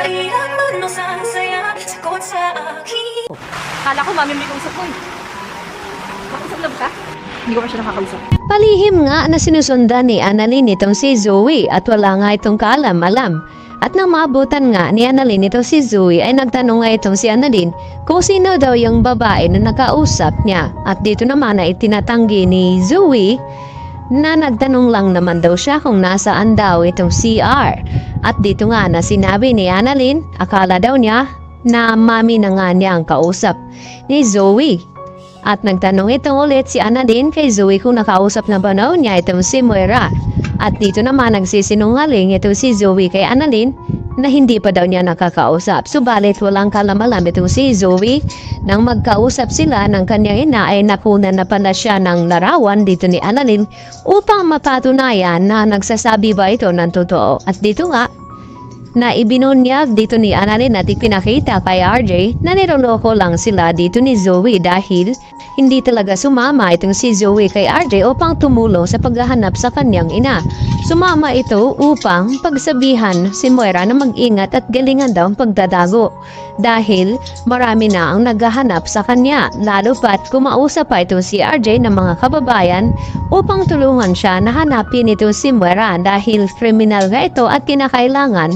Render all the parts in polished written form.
Kailanman mo sa saya, sagot sa akin. Kala ko mami may kausap ko eh. Nakausap lang ka? Hindi ko pa siya nakakausap. Palihim nga na sinusundan ni Annalyn itong si Zoe at wala nga itong kaalam-alam. At nang maabutan nga ni Annalyn itong si Zoe ay nagtanong nga itong si Annalyn kung sino daw yung babae na nakausap niya. At dito naman ay tinatanggi ni Zoe na nagtanong lang naman daw siya kung nasaan daw itong CR. At dito nga na sinabi ni Annalyn, akala daw niya na mami na nga niya ang kausap ni Zoe. At nagtanong itong ulit si Annalyn kay Zoe kung nakausap na ba daw niya itong si Moira. At dito naman nagsisinungaling itong si Zoe kay Annalyn na hindi pa daw niya nakakausap. Subalit walang kalamalam itong si Zoe. Nang magkausap sila ng kanyang ina ay nakunan na pala siya ng larawan dito ni Annalyn upang mapatunayan na nagsasabi ba ito ng totoo. At dito nga na ibinunyag dito ni Annalyn at ipinakita kay RJ na niloloko lang sila dito ni Zoe dahil hindi talaga sumama itong si Zoe kay RJ upang tumulong sa paghahanap sa kanyang ina. Sumama ito upang pagsabihan si Moira na mag-ingat at galingan daw ang pagdadago dahil marami na ang naghahanap sa kanya, lalo pat kumausap pa itong si RJ ng mga kababayan upang tulungan siya na hanapin itong si Moira dahil kriminal nga ito at kinakailangan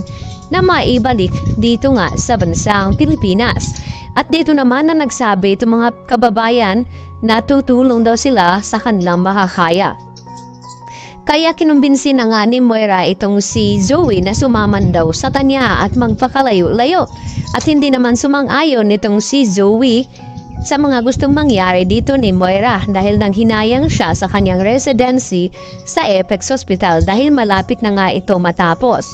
na maibalik dito nga sa bansang Pilipinas. At dito naman na nagsabi itong mga kababayan na tutulong daw sila sa kanilang makakaya. Kaya kinumbinsi na nga ni Moira itong si Zoe na sumaman daw sa kanya at magpakalayo-layo. At hindi naman sumang-ayon itong si Zoe sa mga gustong mangyari dito ni Moira dahil nang hinayang siya sa kanyang residency sa Apex Hospital dahil malapit na nga ito matapos.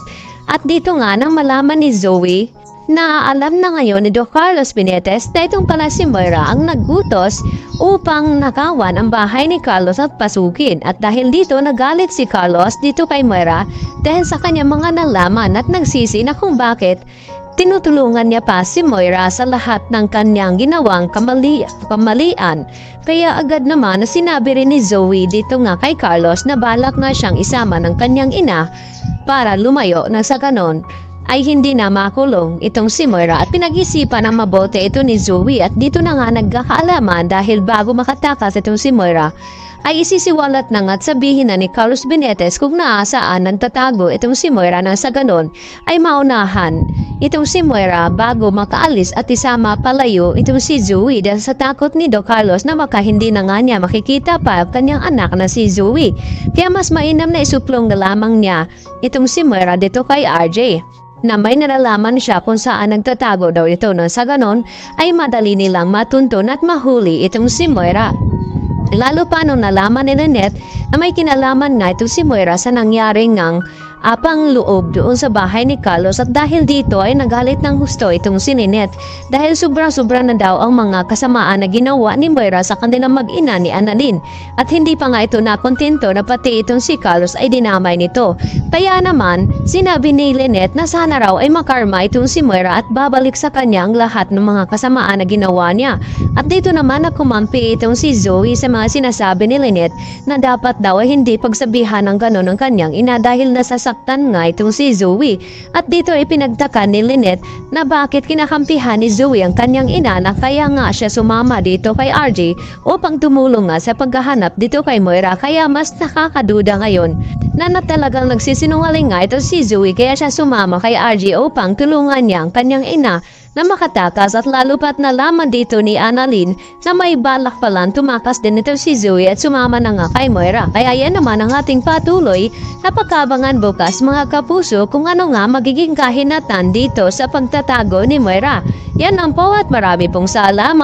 At dito nga nang malaman ni Zoe na alam na ngayon ni Doc Carlos Benitez na itong pala si Moira ang nagutos upang nakawan ang bahay ni Carlos at pasukin. At dahil dito nagalit si Carlos dito kay Moira dahil sa kanyang mga nalaman at nagsisi na kung bakit tinutulungan niya pa si Moira sa lahat ng kanyang ginawang kamalian. Kaya agad naman na sinabi rin ni Zoe dito nga kay Carlos na balak nga siyang isama ng kanyang ina para lumayo na sa ganon ay hindi na makulong itong si Moira. At pinag-isipan ng mabuti ito ni Zoe at dito na nga nagkakaalaman dahil bago makatakas itong si Moira ay isisiwalat na nga at sabihin na ni Carlos Benitez kung naasaan ng tatago itong si Moira na sa ganon ay maunahan itong si Moira bago makaalis at isama palayo itong si Zoe dahil sa takot ni Doc Carlos na maka hindi na nga niya makikita pa kanyang anak na si Zoe. Kaya mas mainam na isuplong na lamang niya itong si Moira dito kay RJ na may nalalaman siya kung saan nagtatago daw ito na sa ganon ay madali nilang matuntun at mahuli itong si Moira. Lalo pa nung nalaman ni Lynette na may kinalaman nga itong si Moira sa nangyaring ng apang loob doon sa bahay ni Carlos at dahil dito ay nagalit ng husto itong si Lynette dahil sobra-sobra na daw ang mga kasamaan na ginawa ni Moira sa kanilang mag-ina ni Annalyn at hindi pa nga ito nakontento na pati itong si Carlos ay dinamay nito. Kaya naman sinabi ni Lynette na sana raw ay makarma itong si Moira at babalik sa kanya ang lahat ng mga kasamaan na ginawa niya. At dito naman na kumampi itong si Zoe sa mga sinasabi ni Lynette na dapat daw ay hindi pagsabihan ng ganon ng kanyang ina dahil nasasaktan nga itong si Zoe. At dito ay pinagtaka ni Lynette na bakit kinakampihan ni Zoe ang kanyang ina na kaya nga siya sumama dito kay RJ upang tumulong nga sa paghahanap dito kay Moira. Kaya mas nakakaduda ngayon na talagang nagsisinungaling nga ito si Zoe kaya siya sumama kay RJ upang tulungan niya ang kanyang ina na makatakas. At lalo pat nalaman dito ni Annalyn na may balak palang tumakas din ito si Zoe at sumama na nga kay Moira. Kaya yan naman ang ating patuloy na pagkabangan bukas mga kapuso kung ano nga magiging kahinatan dito sa pagtatago ni Moira. Yan lang po at marami pong salamat.